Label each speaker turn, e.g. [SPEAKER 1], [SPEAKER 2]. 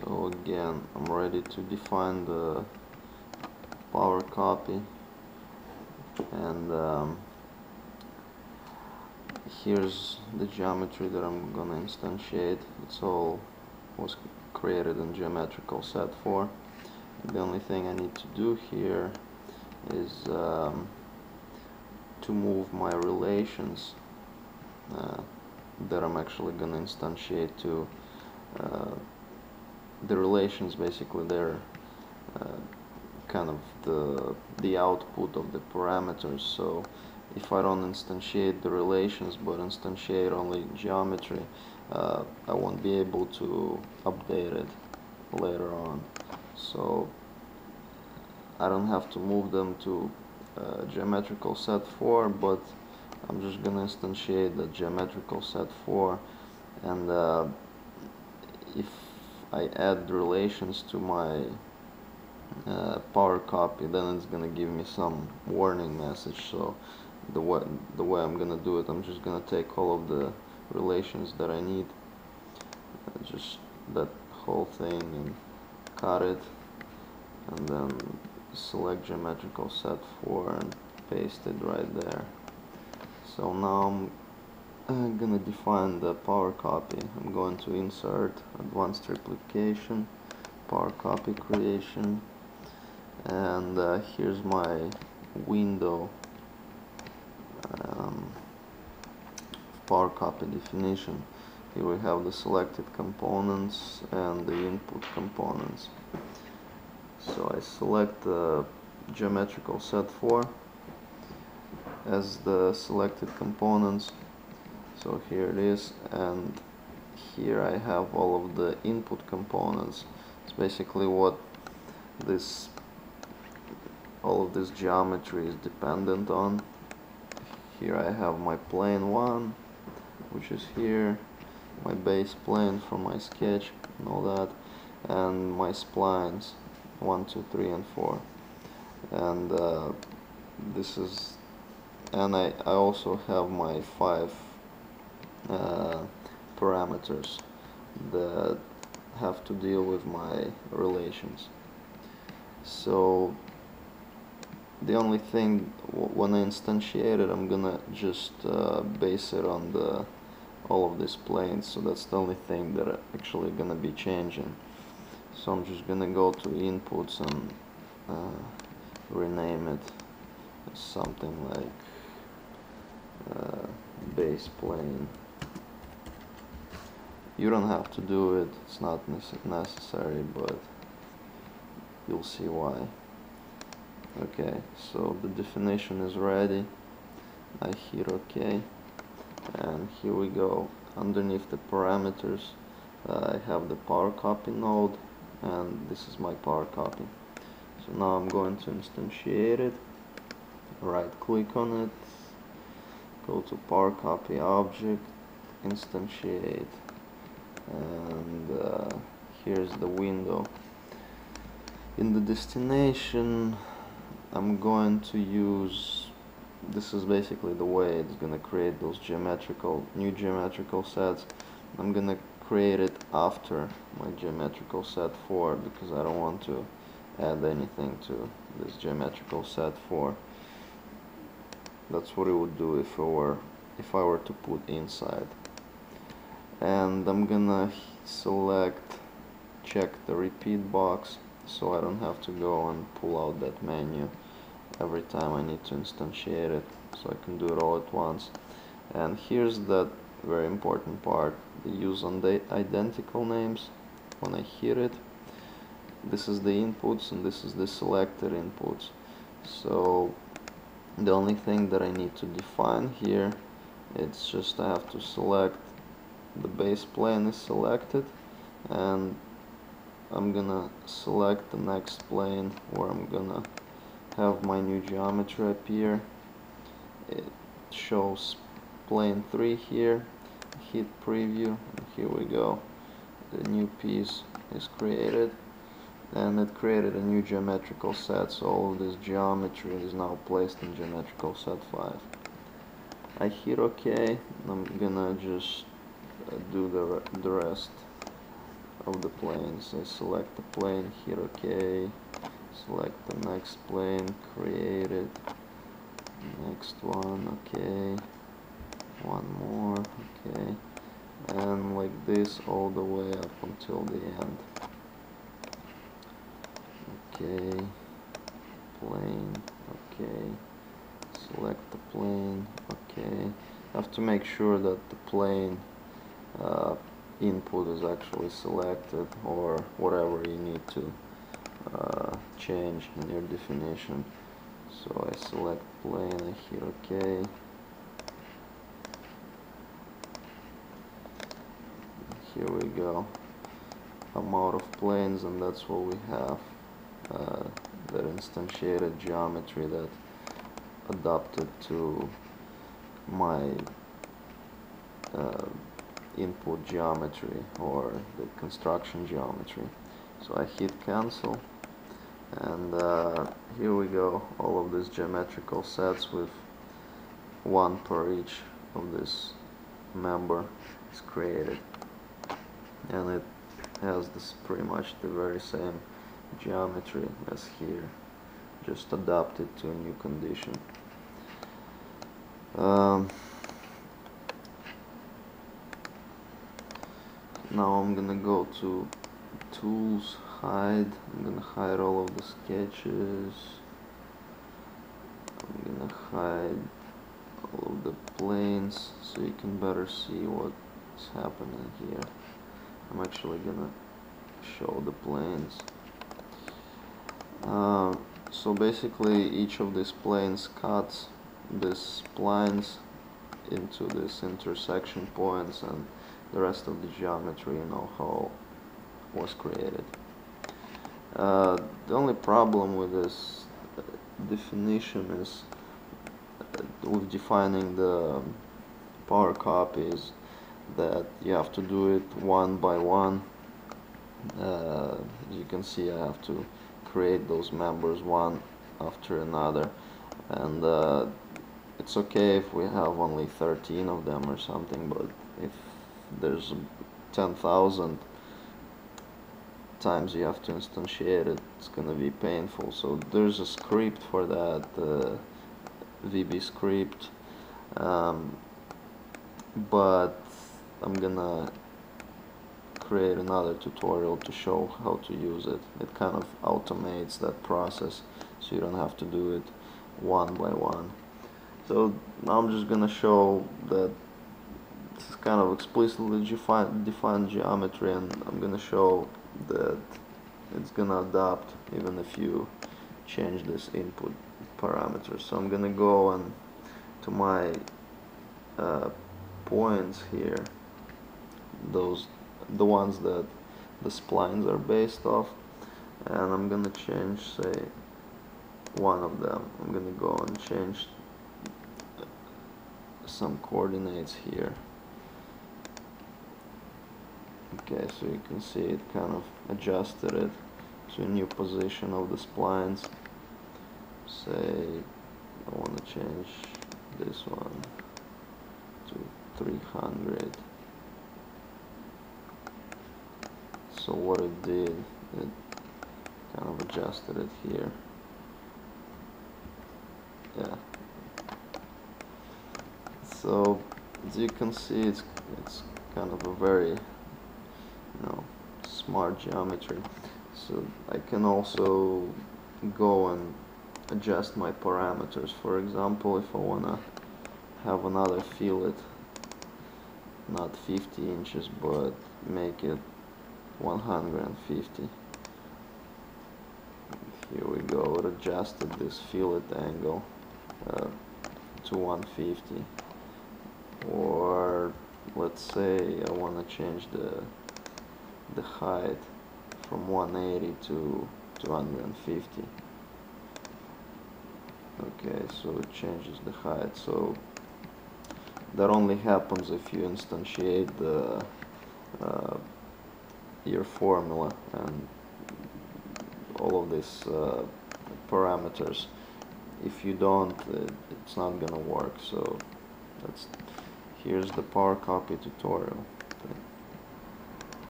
[SPEAKER 1] So again, I'm ready to define the power copy, and here's the geometry that I'm gonna instantiate. It's all was created in geometrical set 4. The only thing I need to do here is to move my relations that I'm actually gonna instantiate to the relations. Basically, they're kind of the output of the parameters. So if I don't instantiate the relations but instantiate only geometry, I won't be able to update it later on. So I don't have to move them to geometrical set 4, but I'm just gonna instantiate the geometrical set 4, and if I add relations to my power copy, then it's gonna give me some warning message. So the way I'm gonna do it, I'm just gonna take all of the relations that I need, just that whole thing, and cut it, and then select geometrical set 4 and paste it right there. So now I'm gonna define the power copy. I'm going to insert advanced replication, power copy creation, and here's my window power copy definition. Here we have the selected components and the input components. So I select the geometrical set 4 as the selected components. So here it is, and here I have all of the input components. It's basically what all of this geometry is dependent on. Here I have my plane 1, which is here, my base plane for my sketch and all that, and my splines 1, 2, 3, and 4. And this is, and I also have my 5 parameters that have to deal with my relations. So the only thing, when I instantiate it, I'm gonna just base it on all of these planes. So that's the only thing that I'm actually gonna be changing. So I'm just gonna go to inputs and rename it as something like base plane. You don't have to do it, it's not necessary, but you'll see why. Okay, so the definition is ready. I hit OK, and here we go. Underneath the parameters, I have the power copy node, and this is my power copy. So now I'm going to instantiate it. Right click on it, go to power copy object, instantiate, and here's the window. In the destination, I'm going to use, this is basically the way it's going to create those new geometrical sets. I'm going to create it after my geometrical set 4, because I don't want to add anything to this geometrical set 4. That's what it would do if I were to put inside. And I'm gonna check the repeat box, so I don't have to go and pull out that menu every time I need to instantiate it, so I can do it all at once. And here's that very important part, the use on the identical names. When I hit it, this is the inputs and this is the selected inputs. So the only thing that I need to define here, it's just I have to select the base plane is selected, and I'm gonna select the next plane where I'm gonna have my new geometry appear. It shows plane 3 here. Hit preview, and here we go. The new piece is created, and it created a new geometrical set, so all of this geometry is now placed in geometrical set 5. I hit OK, and I'm gonna just do the rest of the planes. I select the plane, hit OK, select the next plane, create it, next one, OK, one more, OK, and like this all the way up until the end. OK, plane, OK, select the plane, OK. Have to make sure that the plane input is actually selected, or whatever you need to change in your definition. So I select plane, I hit OK. Here we go. I'm out of planes, and that's what we have. That instantiated geometry that adapted to my input geometry, or the construction geometry. So I hit cancel, and here we go. All of these geometrical sets with one per each of this member is created, and it has this pretty much the very same geometry as here, just adapted to a new condition. Now I'm gonna go to tools, hide. I'm gonna hide all of the sketches. I'm gonna hide all of the planes so you can better see what's happening here. I'm actually gonna show the planes. So basically each of these planes cuts these splines into these intersection points, and the rest of the geometry, you know, how was created. The only problem with this definition is with defining the power copies that you have to do it one by one. As you can see, I have to create those members one after another, and it's okay if we have only 13 of them or something, but if there's 10,000 times you have to instantiate it, it's gonna be painful. So there's a script for that, VB script, but I'm gonna create another tutorial to show how to use it. It kind of automates that process, so you don't have to do it one by one. So now I'm just gonna show that this is kind of explicitly defined geometry, and I'm gonna show that it's gonna adapt even if you change this input parameters. So I'm gonna go and to my points here, the ones that the splines are based off, and I'm gonna change, say, one of them. I'm gonna go and change some coordinates here. Okay, so you can see it kind of adjusted it to a new position of the splines. Say I want to change this one to 300. So what it did, it kind of adjusted it here. Yeah. So as you can see, it's kind of a very, smart geometry. So I can also go and adjust my parameters. For example, if I wanna have another fillet, not 50 inches, but make it 150. Here we go, it adjusted this fillet angle to 150. Or let's say I want to change the height from 180 to 250. Okay, so it changes the height. So that only happens if you instantiate your formula and all of these parameters. If you don't, it's not gonna work. So here's the PowerCopy tutorial.